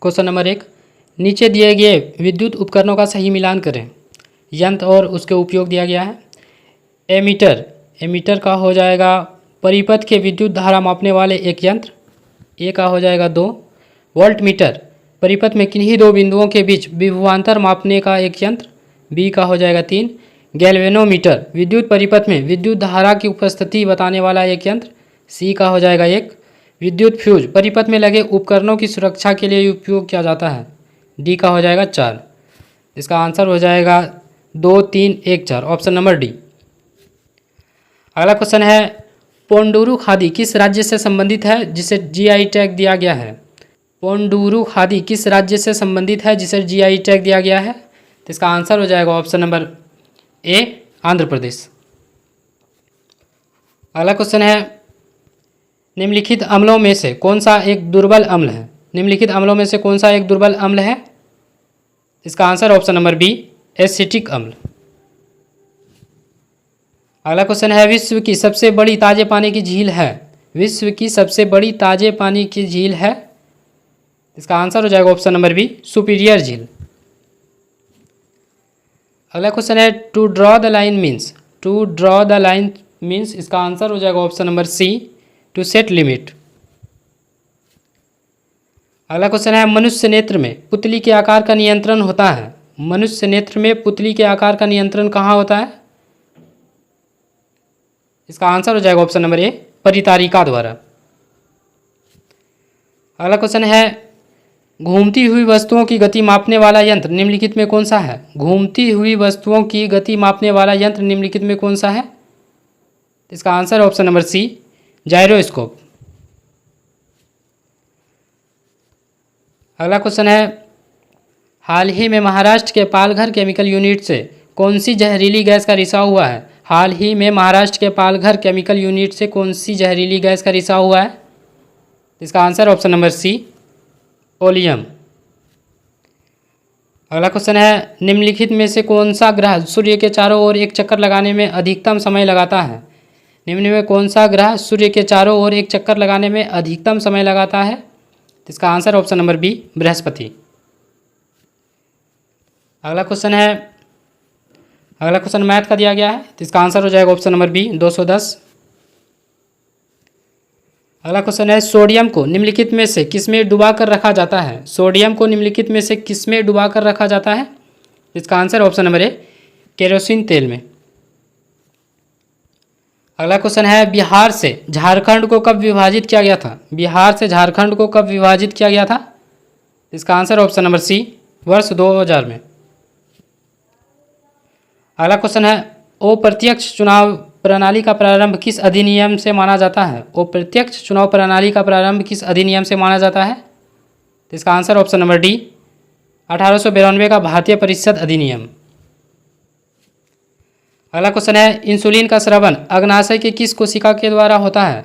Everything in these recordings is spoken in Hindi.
क्वेश्चन नंबर 1, नीचे दिए गए विद्युत उपकरणों का सही मिलान करें। यंत्र और उसके उपयोग दिया गया है। एमीटर, एमीटर का हो जाएगा परिपथ के विद्युत धारा मापने वाले एक यंत्र, ए का हो जाएगा 2। वोल्ट मीटर, परिपथ में किन्हीं दो बिंदुओं के बीच विभवांतर मापने का एक यंत्र, बी का हो जाएगा 3। गैल्वेनोमीटर, विद्युत परिपथ में विद्युत धारा की उपस्थिति बताने वाला एक यंत्र, सी का हो जाएगा 1। विद्युत फ्यूज, परिपथ में लगे उपकरणों की सुरक्षा के लिए उपयोग किया जाता है, डी का हो जाएगा 4। इसका आंसर हो जाएगा 2, 3, 1, 4, ऑप्शन नंबर डी। अगला क्वेश्चन है, पोंडुरु खादी किस राज्य से संबंधित है जिसे जीआई टैग दिया गया है। पोंडुरु खादी किस राज्य से संबंधित है जिसे जीआई टैग दिया गया है, तो इसका आंसर हो जाएगा ऑप्शन नंबर ए, आंध्र प्रदेश। अगला क्वेश्चन है, निम्नलिखित अम्लों में से कौन सा एक दुर्बल अम्ल है। निम्नलिखित अम्लों में से कौन सा एक दुर्बल अम्ल है, इसका answer option number B, acetic अम्ल। अगला क्वेश्चन है, विश्व की सबसे बड़ी ताजे पानी की झील है। विश्व की सबसे बड़ी ताजे पानी की झील है, इसका आंसर हो जाएगा ऑप्शन नंबर बी, सुपीरियर झील। अगला क्वेश्चन है, to draw the line means. To draw the line means, इसका आंसर हो जाएगा option number C, to set limit. अगला क्वेश्चन है, मनुष्य नेत्र में पुतली के आकार का नियंत्रण होता है। मनुष्य नेत्र में पुतली के आकार का नियंत्रण कहाँ होता है, इसका आंसर हो जाएगा ऑप्शन नंबर ए, परितारिका द्वारा। अगला क्वेश्चन है, घूमती हुई वस्तुओं की गति मापने वाला यंत्र निम्नलिखित में कौन सा है। घूमती हुई वस्तुओं की गति मापने वाला यंत्र निम्नलिखित में कौन सा है, इसका answer option number C, gyroscope. अगला क्वेश्चन है, हाल ही में महाराष्ट्र के पालघर केमिकल यूनिट से कौन सी जहरीली गैस का रिसाव हुआ है। हाल ही में महाराष्ट्र के पालघर केमिकल यूनिट से कौन सी जहरीली गैस का रिसाव हुआ है, इसका answer option number C, oleum. अगला क्वेश्चन है, निम्नलिखित में से कौन सा ग्रह सूर्य के चारों ओर एक चक्कर लगाने में अधिकतम समय लगाता है। निम्न में कौन सा ग्रह सूर्य के चारों ओर एक चक्कर लगाने में अधिकतम समय लगाता है, इसका आंसर ऑप्शन नंबर बी, बृहस्पति। अगला क्वेश्चन मैथ का दिया गया है, तो इसका आंसर हो जाएगा ऑप्शन नंबर बी, 210। अगला क्वेश्चन है, सोडियम को निम्नलिखित में से किसमें डुबा कर रखा जाता है। सोडियम को निम्नलिखित में से किसमें डुबा कर रखा जाता है, इसका आंसर ऑप्शन नंबर ए, केरोसिन तेल में। अगला क्वेश्चन है, बिहार से झारखंड को कब विभाजित किया गया था। बिहार से झारखंड को कब विभाजित किया गया था, इसका आंसर ऑप्शन नंबर सी, वर्ष 2000 में। अगला क्वेश्चन है, अप्रत्यक्ष चुनाव प्रणाली का प्रारंभ किस अधिनियम से माना जाता है। अप्रत्यक्ष चुनाव प्रणाली का प्रारंभ किस अधिनियम से माना जाता है, तो इसका आंसर ऑप्शन नंबर डी, 1892 का भारतीय परिषद अधिनियम। अगला क्वेश्चन है, इंसुलिन का स्रवण अग्नाशय के किस कोशिका के द्वारा होता है।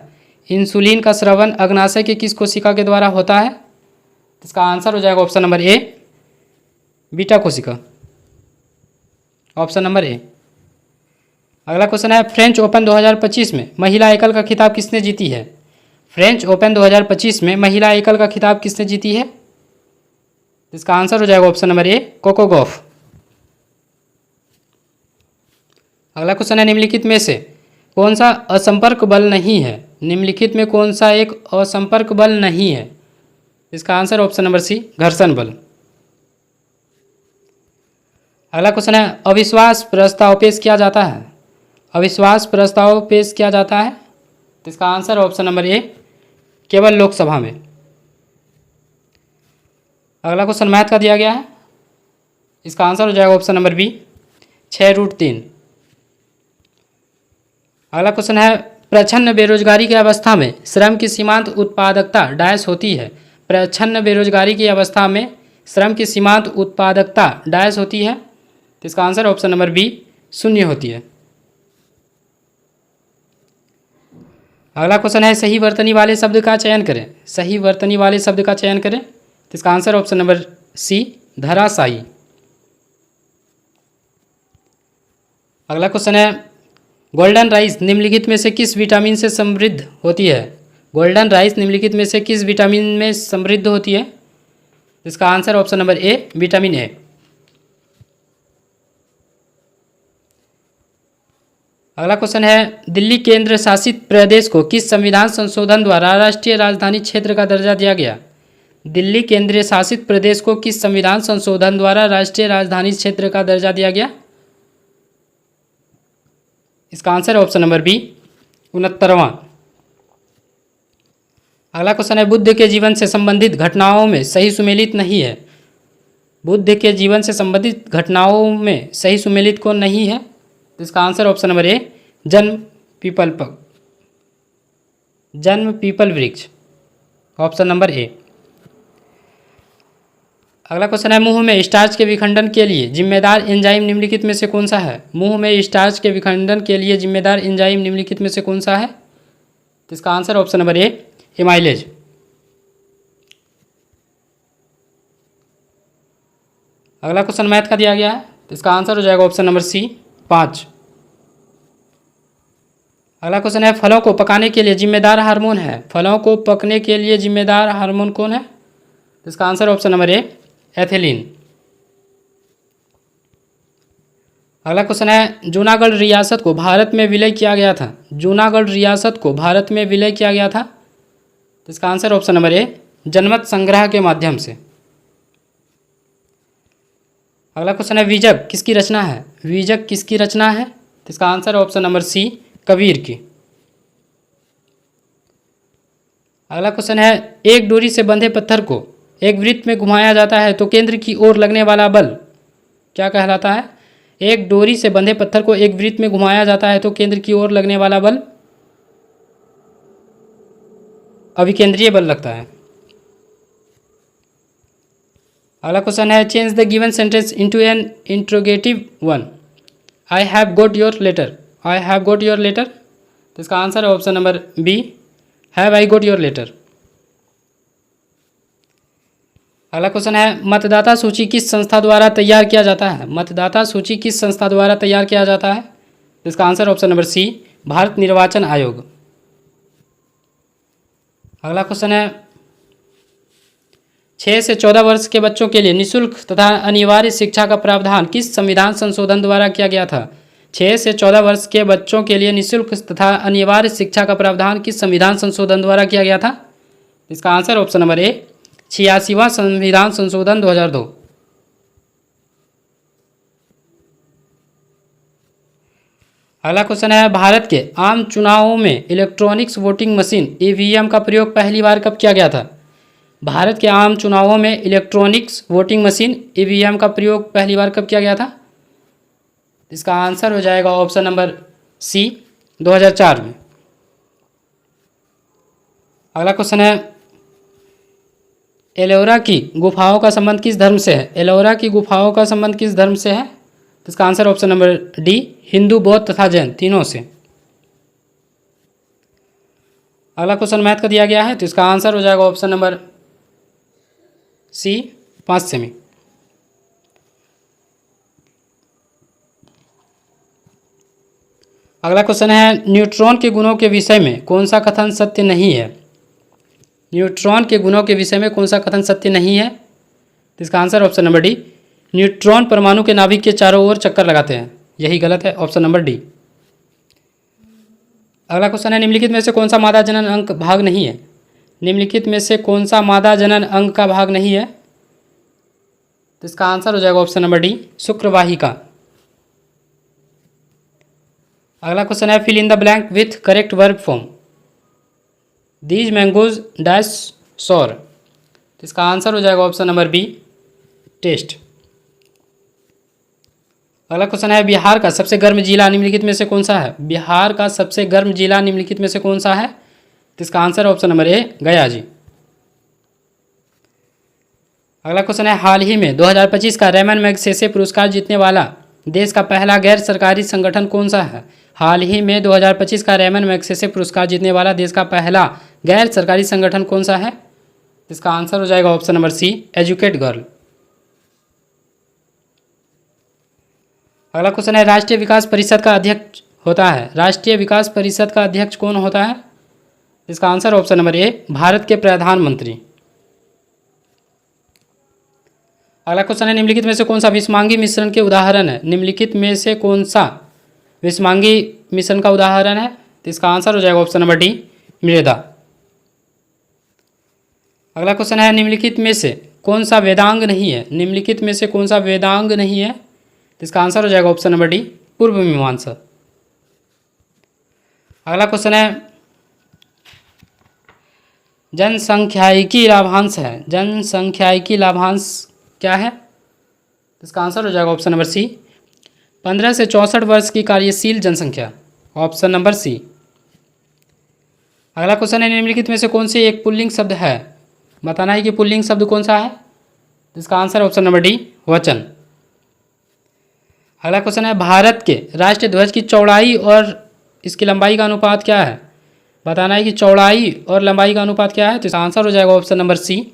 इंसुलिन का स्रवण अग्नाशय के किस कोशिका के द्वारा होता है, इसका आंसर हो जाएगा ऑप्शन नंबर ए, बीटा कोशिका, ऑप्शन नंबर ए। अगला क्वेश्चन है, फ्रेंच ओपन 2025 में महिला एकल का खिताब किसने जीती है। फ्रेंच ओपन 2025 में महिला एकल का खिताब किसने जीती है, इसका आंसर हो जाएगा option number A, Coco Gauff. अगला क्वेश्चन है, निम्नलिखित में से कौन सा असंपर्क बल नहीं है। निम्नलिखित में कौन सा एक असंपर्क बल नहीं है, इसका आंसर ऑप्शन नंबर सी, घर्षण बल। अगला क्वेश्चन है, अविश्वास प्रस्ताव पेश किया जाता है। अविश्वास प्रस्ताव पेश किया जाता है, तो इसका आंसर ऑप्शन नंबर ए, केवल लोकसभा में। अगला क्वेश्चन मैथ का दिया गया है, इसका आंसर हो जाएगा ऑप्शन नंबर बी, 6√3। अगला क्वेश्चन है, प्रच्छन्न बेरोजगारी की अवस्था में श्रम की सीमांत उत्पादकता डैश होती है। प्रच्छन्न बेरोजगारी की अवस्था में श्रम की सीमांत उत्पादकता डैश होती है, तो इसका आंसर ऑप्शन नंबर बी, 0 होती है। अगला क्वेश्चन है, सही वर्तनी वाले शब्द का चयन करें। सही वर्तनी वाले शब्द का चयन करें, तो इसका आंसर ऑप्शन नंबर सी, धराशायी। अगला क्वेश्चन है, गोल्डन राइस निम्नलिखित में से किस विटामिन से समृद्ध होती है। गोल्डन राइस निम्नलिखित में से किस विटामिन में समृद्ध होती है, इसका answer option number A vitamin A. अगला क्वेश्चन है दिल्ली केंद्र शासित प्रदेश को किस संविधान संशोधन द्वारा राष्ट्रीय राजधानी क्षेत्र का दर्जा दिया गया? दिल्ली केंद्रीय शासित प्रदेश को किस संविधान संशोधन द्वारा राष्ट्रीय राजधानी क्षेत्र का दर्जा दिया गया? इसका आंसर ऑप्शन नंबर बी 69वां। अगला क्वेश्चन है बुद्ध के जीवन से संबंधित घटनाओं में सही सुमेलित नहीं है। बुद्ध के जीवन से संबंधित घटनाओं में सही सुमेलित कौन नहीं है? तो इसका आंसर ऑप्शन नंबर ए जन्म पीपल वृक्ष, ऑप्शन नंबर ए। अगला क्वेश्चन है मुंह में स्टार्च के विखंडन के लिए जिम्मेदार एंजाइम निम्नलिखित में से कौन सा है? मुंह में स्टार्च के विखंडन के लिए जिम्मेदार एंजाइम निम्नलिखित में से कौन सा है? तो इसका आंसर ऑप्शन नंबर ए एमाइलेज। अगला क्वेश्चन मैथ का दिया गया है, तो इसका आंसर हो जाएगा ऑप्शन नंबर सी 5। अगला क्वेश्चन है फलों को पकाने के लिए जिम्मेदार हार्मोन है। फलों को पकने के लिए जिम्मेदार हार्मोन कौन है? तो इसका आंसर ऑप्शन नंबर ए एथिलीन। अगला क्वेश्चन है जूनागढ़ रियासत को भारत में विलय किया गया था। जूनागढ़ रियासत को भारत में विलय किया गया था। तो इसका आंसर ऑप्शन नंबर ए जनमत संग्रह के माध्यम से। अगला क्वेश्चन है विजक किसकी रचना है? विजक किसकी रचना है? तो इसका answer option number C Kabir की। अगला क्वेश्चन है एक डोरी से बंधे पत्थर को एक वृत्त में घुमाया जाता है तो केंद्र की ओर लगने वाला बल क्या कहलाता है? एक डोरी से बंधे पत्थर को एक वृत्त में घुमाया जाता है तो केंद्र की ओर लगने वाला बल अभिकेंद्रीय बल लगता है। अगला क्वेश्चन है change the given sentence into an interrogative one. I have got your letter. I have got your letter. तो इसका आंसर है option number B have I got your letter. अगला क्वेश्चन है मतदाता सूची किस संस्था द्वारा तैयार किया जाता है? मतदाता सूची किस संस्था द्वारा तैयार किया जाता है? तो इसका answer option number C Bharat निर्वाचन आयोग। अगला क्वेश्चन है 6 से 14 वर्ष के बच्चों के लिए निःशुल्क तथा अनिवार्य शिक्षा का प्रावधान किस संविधान संशोधन द्वारा किया गया था? 6 से 14 वर्ष के बच्चों के लिए निःशुल्क तथा अनिवार्य शिक्षा का प्रावधान किस संविधान संशोधन द्वारा किया गया था? इसका आंसर ऑप्शन नंबर ए 86वां संविधान संशोधन 2002। अगला क्वेश्चन है भारत के आम चुनावों में इलेक्ट्रॉनिक्स वोटिंग मशीन ईवीएम का प्रयोग पहली बार कब किया गया था? भारत के आम चुनावों में इलेक्ट्रॉनिक्स वोटिंग मशीन ईवीएम का प्रयोग पहली बार कब किया गया था? इसका आंसर हो जाएगा ऑप्शन नंबर सी 2004 में। अगला क्वेश्चन है एलोरा की गुफाओं का संबंध किस धर्म से है? एलोरा की गुफाओं का संबंध किस धर्म से है? तो इसका answer option number D Hindu, बौद्ध तथा जैन तीनों से। अगला क्वेश्चन मैथ का दिया गया है, तो इसका आंसर हो जाएगा ऑप्शन नंबर सी 5 सेमी। अगला क्वेश्चन है न्यूट्रॉन के गुणों के विषय में कौन सा कथन सत्य नहीं है? न्यूट्रॉन के गुणों के विषय में कौन सा कथन सत्य नहीं है? तो इसका answer option number D neutron परमाणु के नाभिक के चारों ओर चक्कर लगाते हैं, यही गलत है, ऑप्शन नंबर डी। अगला क्वेश्चन है निम्नलिखित में से कौन सा मादा जनन अंग भाग नहीं है? निम्नलिखित में से कौन सा मादा जनन अंग का भाग नहीं है? तो इसका आंसर हो जाएगा ऑप्शन नंबर डी शुक्रवाहिका। अगला क्वेश्चन है fill in the blank with correct verb form. These mangoes dash sour. तो इसका आंसर हो जाएगा ऑप्शन नंबर बी टेस्ट। अगला क्वेश्चन है बिहार का सबसे गर्म जिला निम्नलिखित में से कौन सा है? बिहार का सबसे गर्म जिला निम्नलिखित में से कौन सा है? तो इसका आंसर ऑप्शन नंबर ए गया जी। अगला क्वेश्चन है हाल ही में 2025 का रेमन मैगसेसे पुरस्कार जीतने वाला देश का पहला गैर सरकारी संगठन कौन सा है? हाल ही में 2025 का रेमन मैगसेसे पुरस्कार जीतने वाला देश का पहला गैर सरकारी संगठन कौन सा है? इसका आंसर हो जाएगा option number C educate girl. अगला क्वेश्चन है राष्ट्रीय विकास परिषद का अध्यक्ष होता है। राष्ट्रीय विकास परिषद का अध्यक्ष कौन होता है? इसका आंसर ऑप्शन नंबर ए भारत के प्रधानमंत्री। अगला क्वेश्चन है निम्नलिखित में से कौन सा विषमांगी मिश्रण के उदाहरण है। निम्नलिखित में से कौन सा विषमांगी मिश्रण का उदाहरण है, तो इसका आंसर हो जाएगा ऑप्शन नंबर डी, मृदा। अगला क्वेश्चन है निम्नलिखित में से कौन सा वेदांग नहीं है। निम्नलिखित में से कौन सा वेदांग नहीं है, तो इसका आंसर हो जाएगा ऑप्शन नंबर डी, पूर्व मीमांसा। अगला क्वेश्चन है जनसंख्यायिकी लाभांश है। जनसंख्यायिकी लाभांश क्या है, तो इसका आंसर हो जाएगा ऑप्शन नंबर सी, 15 से 64 वर्ष की कार्यशील जनसंख्या, ऑप्शन नंबर सी। अगला क्वेश्चन है निम्नलिखित में से कौन से एक पुल्लिंग शब्द है। बताना है कि पुल्लिंग शब्द कौन सा है, तो इसका आंसर ऑप्शन नंबर डी, वचन। अगला क्वेश्चन है भारत के राष्ट्रीय ध्वज की चौड़ाई और इसकी लंबाई का अनुपात क्या है। बताना है कि चौड़ाई और लंबाई का अनुपात क्या है, तो इसका आंसर हो जाएगा ऑप्शन नंबर सी,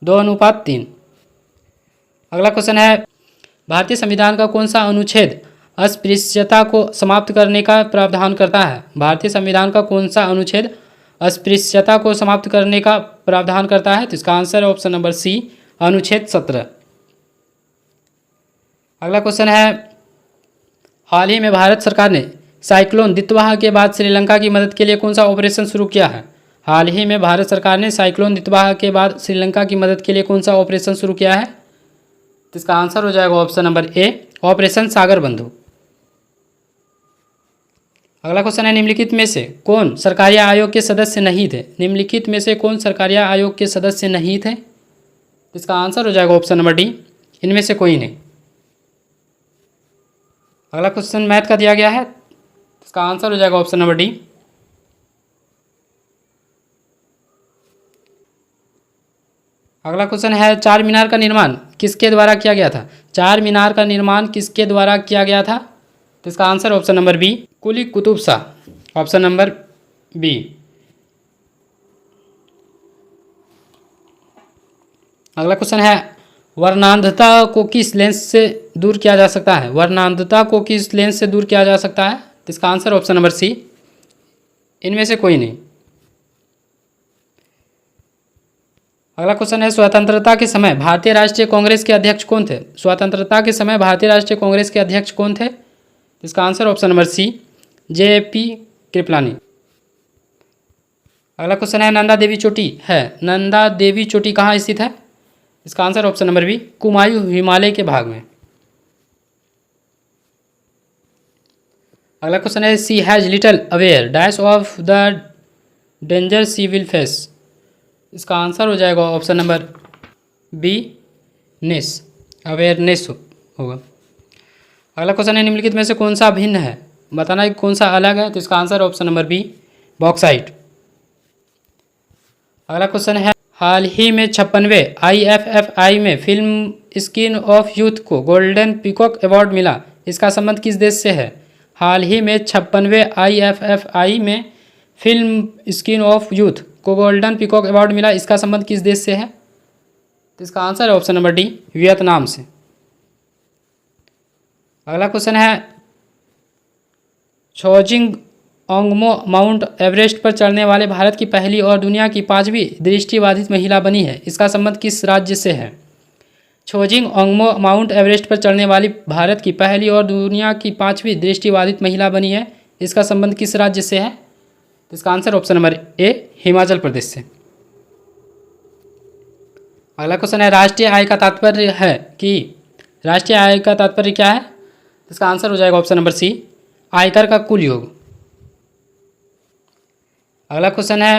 2:3। अगला क्वेश्चन है भारतीय संविधान का कौन सा अनुच्छेद अस्पृश्यता को समाप्त करने का प्रावधान करता है। भारतीय संविधान का कौन सा अनुच्छेद अस्पृश्यता को समाप्त करने का प्रावधान करता है, तो इसका आंसर है ऑप्शन नंबर सी, अनुच्छेद 17। अगला क्वेश्चन है हाल ही में भारत सरकार ने साइक्लोन दितवाह के बाद श्रीलंका की मदद के लिए कौन सा ऑपरेशन शुरू किया है। हाल ही में भारत सरकार ने साइक्लोन दितवाह के बाद श्रीलंका की मदद के लिए कौन सा ऑपरेशन शुरू किया है, तो इसका आंसर हो जाएगा ऑप्शन नंबर ए, ऑपरेशन सागर बंधु। अगला क्वेश्चन है निम्नलिखित में से कौन सरकारी आयोग के सदस्य नहीं थे। निम्नलिखित में से कौन सरकारी आयोग के सदस्य नहीं थे, तो इसका आंसर हो जाएगा ऑप्शन नंबर डी, इनमें से कोई नहीं। अगला क्वेश्चन मैथ का दिया गया है, इसका आंसर हो जाएगा ऑप्शन नंबर डी। अगला क्वेश्चन है चार मीनार का निर्माण किसके द्वारा किया गया था। चार मीनार का निर्माण किसके द्वारा किया गया था, तो इसका answer option number B, Quli Qutb Shah, option number B. अगला क्वेश्चन है वर्णांधता को किस लेंस से दूर किया जा सकता है। वर्णांधता को किस लेंस से दूर किया जा सकता है, तो इसका आंसर ऑप्शन नंबर सी, इनमें से कोई नहीं। अगला क्वेश्चन है स्वतंत्रता के समय भारतीय राष्ट्रीय कांग्रेस के अध्यक्ष कौन थे। स्वतंत्रता के समय भारतीय राष्ट्रीय कांग्रेस के अध्यक्ष कौन थे, तो इसका answer option number C, JP Kripalani. अगला क्वेश्चन है नंदा देवी चोटी है। नंदा देवी चोटी कहाँ स्थित है, इसका answer option number B, Kumaon Himalaya के भाग में। अगला क्वेश्चन है she has little aware dash of the danger she will face. इसका आंसर हो जाएगा option number B, ness, awareness होगा। अगला क्वेश्चन है निम्नलिखित में से कौन सा भिन्न है। बताना है कौन सा अलग है, तो इसका answer option number B, bauxite. अगला क्वेश्चन है हाल ही में 56वें IFFI में फिल्म स्क्रीन ऑफ यूथ को गोल्डन पीकॉक अवार्ड मिला। इसका संबंध किस देश से है। हाल ही में 56वें IFFI में फिल्म स्क्रीन ऑफ यूथ को गोल्डन पीकॉक अवार्ड मिला, इसका संबंध किस देश से है, तो इसका आंसर है ऑप्शन नंबर डी, वियतनाम से। अगला क्वेश्चन है छोजिंग ओंगमो माउंट एवरेस्ट पर चढ़ने वाले भारत की पहली और दुनिया की 5वीं दृष्टिबाधित महिला बनी है। इसका संबंध किस राज्य से है। छोजिंग ओंगमो माउंट एवरेस्ट पर चढ़ने वाली भारत की पहली और दुनिया की 5वीं दृष्टिबाधित महिला बनी है, इसका संबंध किस राज्य से है, तो इसका answer option number A, Himachal Pradesh से। अगला क्वेश्चन है राष्ट्रीय आय का तात्पर्य है कि राष्ट्रीय आय का तात्पर्य क्या है, इसका आंसर हो जाएगा ऑप्शन नंबर सी, आयकर का कुल योग। अगला क्वेश्चन है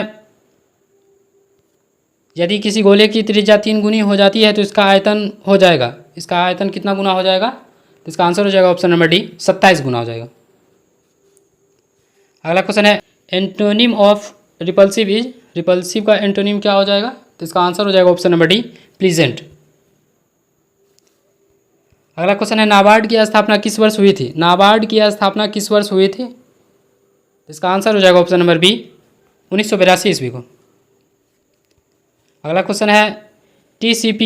यदि किसी गोले की त्रिज्या 3 गुनी हो जाती है तो इसका आयतन हो जाएगा, इसका आयतन कितना गुना हो जाएगा, तो इसका आंसर हो जाएगा ऑप्शन नंबर डी, 27 गुना हो जाएगा। अगला क्वेश्चन है antonym of repulsive is. Repulsive का एंटोनिम क्या हो जाएगा, तो इसका आंसर हो जाएगा ऑप्शन नंबर डी, प्लीजेंट। अगला क्वेश्चन है नाबार्ड की स्थापना किस वर्ष हुई थी। नाबार्ड की स्थापना किस वर्ष हुई थी, इसका आंसर हो जाएगा ऑप्शन नंबर बी, 1982 ईस्वी को। अगला क्वेश्चन है TCP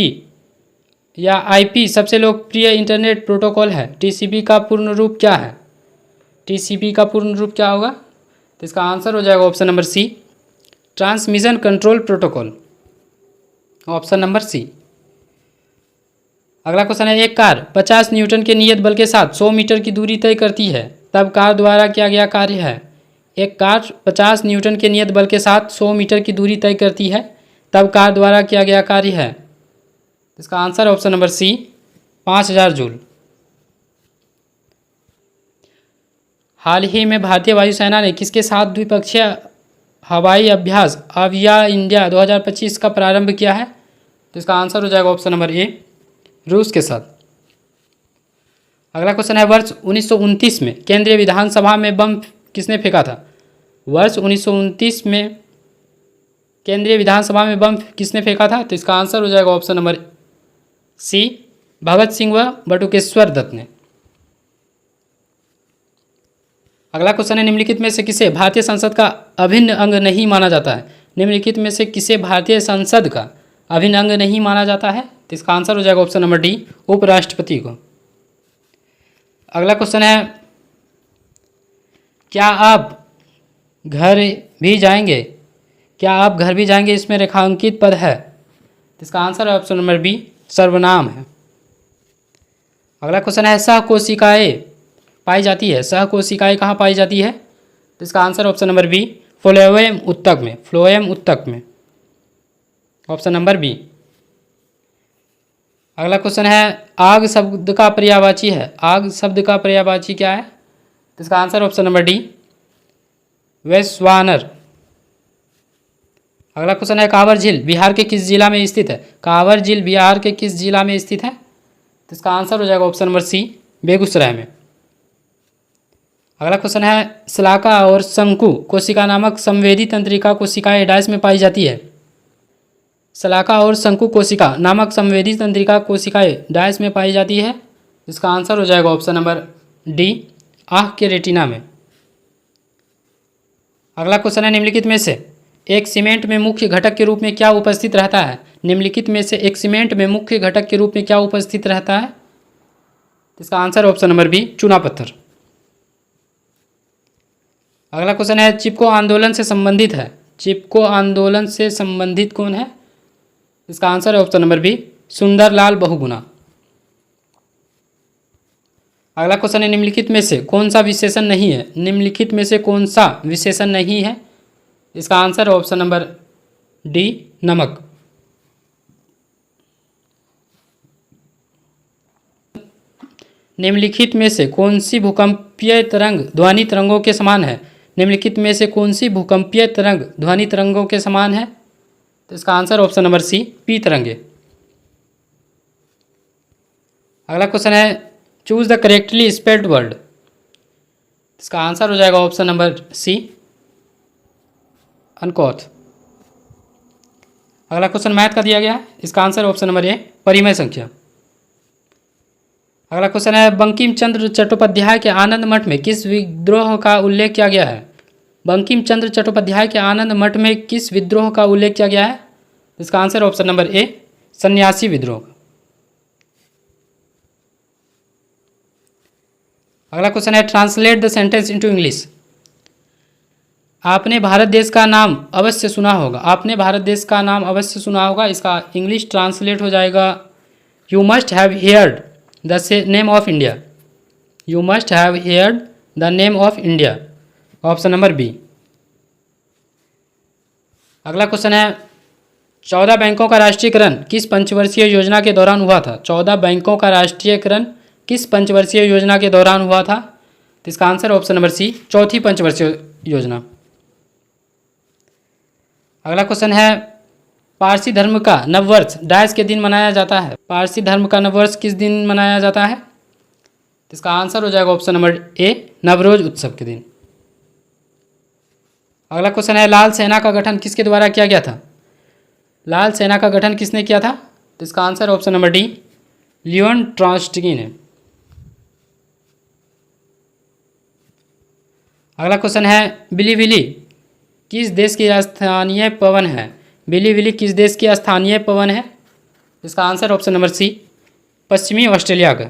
या IP सबसे लोकप्रिय इंटरनेट प्रोटोकॉल है। TCP का पूर्ण रूप क्या है, TCP का पूर्ण रूप क्या होगा, तो इसका आंसर हो जाएगा option number C, transmission control protocol, option number C. अगला क्वेश्चन है, एक कार 50 न्यूटन के नियत बल के साथ 100 मीटर की दूरी तय करती है, तब कार द्वारा किया गया कार्य है। एक कार 50 न्यूटन के नियत बल के साथ 100 मीटर की दूरी तय करती है, तब कार द्वारा किया गया कार्य है। इसका answer option number C 5000 joule. हाल ही में भारतीय वायुसेना ने किसके साथ द्विपक्षीय हवाई अभ्यास आविया इंडिया 2025 का प्रारंभ किया है? तो इसका आंसर हो जाएगा ऑप्शन नंबर ए, रूस के साथ। अगला क्वेश्चन है, वर्ष 1929 में केंद्रीय विधानसभा में बम किसने फेंका था? वर्ष 1929 में केंद्रीय विधानसभा में बम किसने फेंका था? तो इसका आंसर हो जाएगा ऑप्शन नंबर सी, भगत सिंह व बटुकेश्वर दत्त ने। अगला क्वेश्चन है, निम्नलिखित में से किसे भारतीय संसद का अभिन्न अंग नहीं माना जाता है? निम्नलिखित में से किसे भारतीय संसद का अभिन्न अंग नहीं माना जाता है? तो इसका आंसर हो जाएगा ऑप्शन नंबर डी, उपराष्ट्रपति को। अगला क्वेश्चन है, क्या आप घर भी जाएंगे? क्या आप घर भी जाएंगे इसमें रेखांकित पद है, तो इसका आंसर है ऑप्शन नंबर बी, सर्वनाम है। अगला क्वेश्चन है, सहकोशिकाएं पाई जाती है, सहकोशिकाएं कहाँ पाई जाती है? तो इसका answer option number B, phloem उत्तक में, फ्लोएम उत्तक में, ऑप्शन नंबर बी। अगला क्वेश्चन है, आग शब्द का पर्यायवाची है, आग शब्द का पर्यायवाची क्या है? तो इसका आंसर ऑप्शन नंबर डी, वैश्वानर। अगला क्वेश्चन है, कांवर झील बिहार के किस जिला में स्थित है? कांवर झील बिहार के किस जिला में स्थित है? तो इसका आंसर हो जाएगा ऑप्शन नंबर सी, बेगूसराय में। अगला क्वेश्चन है, शलाका और शंकु कोशिका नामक संवेदी तंत्रिका कोशिकाएं डैश में पाई जाती है? शलाका और शंकु कोशिका नामक संवेदी तंत्रिका कोशिकाएं डैश में पाई जाती है? इसका आंसर हो जाएगा ऑप्शन नंबर डी, आँख के रेटिना में। अगला क्वेश्चन है, निम्नलिखित में से एक सीमेंट में मुख्य घटक के रूप में क्या उपस्थित रहता है? निम्नलिखित में से एक सीमेंट में मुख्य घटक के रूप में क्या उपस्थित रहता है? इसका आंसर ऑप्शन नंबर बी, चूना पत्थर। अगला क्वेश्चन है, चिपको आंदोलन से संबंधित है, चिपको आंदोलन से संबंधित कौन है? इसका आंसर है option number B, Sunderlal Bahuguna. अगला क्वेश्चन है, निम्नलिखित में से कौन सा विशेषण नहीं है? निम्नलिखित में से कौन सा विशेषण नहीं है? इसका आंसर है ऑप्शन नंबर डी, नमक। निम्नलिखित में से कौन सी भूकंपीय तरंग ध्वनि तरंगों के समान है? निम्नलिखित में से कौन सी भूकंपीय तरंग ध्वनि तरंगों के समान है? तो इसका answer option number C, P तरंगे। अगला क्वेश्चन है, choose the correctly spelled word. इसका आंसर हो जाएगा ऑप्शन नंबर सी, अनकॉथ। अगला क्वेश्चन मैथ का दिया गया है, इसका आंसर ऑप्शन नंबर ए, परिमेय संख्या। अगला क्वेश्चन है, बंकिम चंद्र चट्टोपाध्याय के आनंद मठ में किस विद्रोह का उल्लेख किया गया है? बंकिम चंद्र चट्टोपाध्याय के आनंद मठ में किस विद्रोह का उल्लेख किया गया है? इसका आंसर ऑप्शन नंबर ए, सन्यासी विद्रोह। अगला क्वेश्चन है, translate the sentence into English. आपने भारत देश का नाम अवश्य सुना होगा, आपने भारत देश का नाम अवश्य सुना होगा, इसका इंग्लिश ट्रांसलेट हो जाएगा, you must have heard the name of India, you must have heard the name of India, option number B. अगला क्वेश्चन है, 14 बैंकों का राष्ट्रीयकरण किस पंचवर्षीय योजना के दौरान हुआ था? 14 बैंकों का राष्ट्रीयकरण किस पंचवर्षीय योजना के दौरान हुआ था? तो इसका आंसर ऑप्शन नंबर सी, चौथी पंचवर्षीय योजना। अगला क्वेश्चन है, पारसी धर्म का नववर्ष डैश के दिन मनाया जाता है? पारसी धर्म का नववर्ष किस दिन मनाया जाता है? तो इसका आंसर हो जाएगा ऑप्शन नंबर ए, नवरोज उत्सव के दिन। अगला क्वेश्चन है, लाल सेना का गठन किसके द्वारा किया गया था? लाल सेना का गठन किसने किया था? तो इसका answer option number D, Leon Trotsky ने। अगला क्वेश्चन है, बिलीबिली किस देश की स्थानीय पवन है? बिलीबिली किस देश की स्थानीय पवन है? इसका आंसर ऑप्शन नंबर सी, पश्चिमी ऑस्ट्रेलिया का।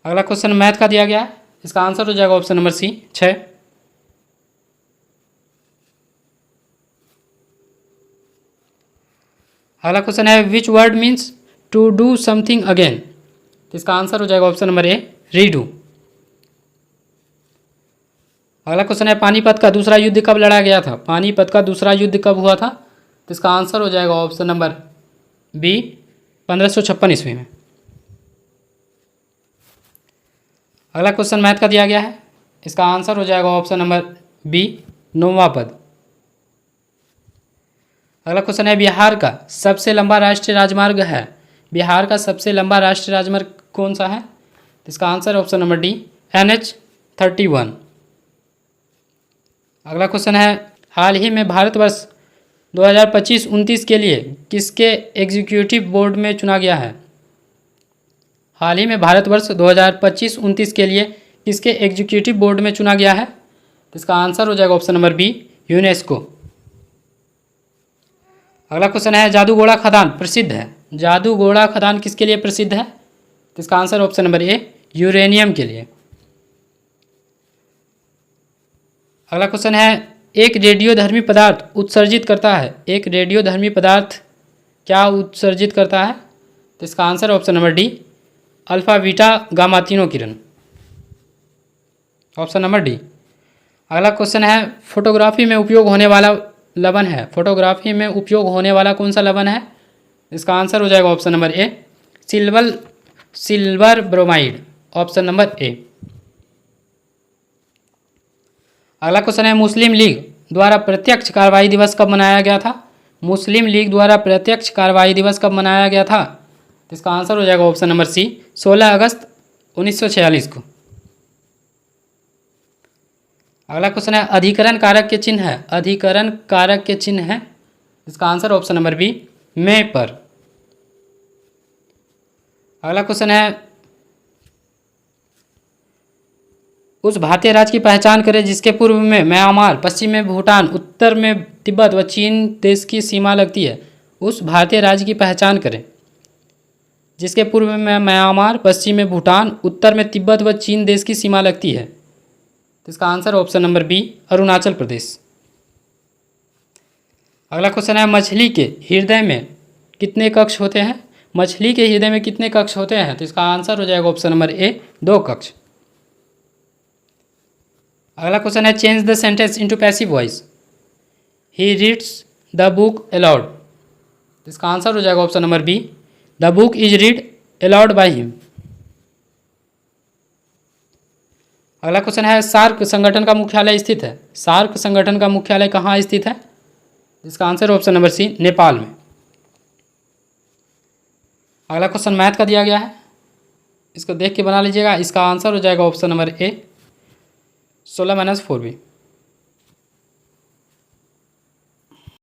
अगला क्वेश्चन मैथ का दिया गया है, इसका आंसर हो जाएगा ऑप्शन नंबर सी, 6। अगला क्वेश्चन है which word means to do something again, तो इसका आंसर हो जाएगा ऑप्शन नंबर ए रीडू। अगला क्वेश्चन है पानीपत का दूसरा युद्ध कब लड़ा गया था, पानीपत का दूसरा युद्ध कब हुआ था, तो इसका आंसर हो जाएगा ऑप्शन नंबर बी 1556 ईस्वी में। अगला क्वेश्चन मैथ का दिया गया है, इसका आंसर हो जाएगा ऑप्शन नंबर बी 9वां पद। अगला क्वेश्चन है बिहार का सबसे लंबा राष्ट्रीय राजमार्ग है, बिहार का सबसे लंबा राष्ट्रीय राजमार्ग कौन सा है, तो इसका answer option number D NH-31। अगला क्वेश्चन है हाल ही में भारतवर्ष 2025-29 के लिए किसके एग्जीक्यूटिव बोर्ड में चुना गया है, हाल ही में भारतवर्ष 2025-29 के लिए किसके एग्जीक्यूटिव बोर्ड में चुना गया है, तो इसका आंसर हो जाएगा ऑप्शन नंबर बी यूनेस्को। अगला क्वेश्चन है जादूगोड़ा खदान प्रसिद्ध है, जादूगोड़ा खदान किसके लिए प्रसिद्ध है, तो इसका आंसर ऑप्शन नंबर ए यूरेनियम के लिए। अगला क्वेश्चन है एक रेडियोधर्मी पदार्थ उत्सर्जित करता है, एक रेडियोधर्मी पदार्थ क्या उत्सर्जित करता है, तो इसका answer option number D alpha beta gamma तीनों किरण, ऑप्शन नंबर डी। अगला क्वेश्चन है फोटोग्राफी में उपयोग होने वाला लवण है, फोटोग्राफी में उपयोग होने वाला कौन सा लवण है, इसका आंसर हो जाएगा ऑप्शन नंबर ए सिल्वर ब्रोमाइड, ऑप्शन नंबर ए। अगला क्वेश्चन है मुस्लिम लीग द्वारा प्रत्यक्ष कार्रवाई दिवस कब मनाया गया था, मुस्लिम लीग द्वारा प्रत्यक्ष कार्रवाई दिवस कब मनाया गया था, तो इसका आंसर हो जाएगा ऑप्शन नंबर सी 16 अगस्त 1946 को। अगला क्वेश्चन है अधिकरण कारक के चिन्ह है, अधिकरण कारक के चिन्ह है, इसका आंसर ऑप्शन नंबर बी में पर। अगला क्वेश्चन है उस भारतीय राज्य की पहचान करें जिसके पूर्व में म्यांमार, पश्चिम में भूटान, उत्तर में तिब्बत व चीन देश की सीमा लगती है, उस भारतीय राज्य की पहचान करें जिसके पूर्व में म्यांमार, पश्चिम में भूटान, उत्तर में तिब्बत व चीन देश की सीमा लगती है, तो इसका answer option number B Arunachal Pradesh. अगला क्वेश्चन है मछली के हृदय में कितने कक्ष होते हैं, मछली के हृदय में कितने कक्ष होते हैं, तो इसका आंसर हो जाएगा ऑप्शन नंबर ए 2 कक्ष। अगला क्वेश्चन है change the sentence into passive voice, he reads the book allowed, तो इसका आंसर हो जाएगा option number be the book is read allowed by him. अगला क्वेश्चन है सार्क संगठन का मुख्यालय स्थित है, सार्क संगठन का मुख्यालय कहाँ स्थित है, इसका answer option number C Nepal में। अगला क्वेश्चन मैथ का दिया गया है, इसको देख के बना लीजिएगा, इसका आंसर हो जाएगा ऑप्शन नंबर ए 16 - 4b।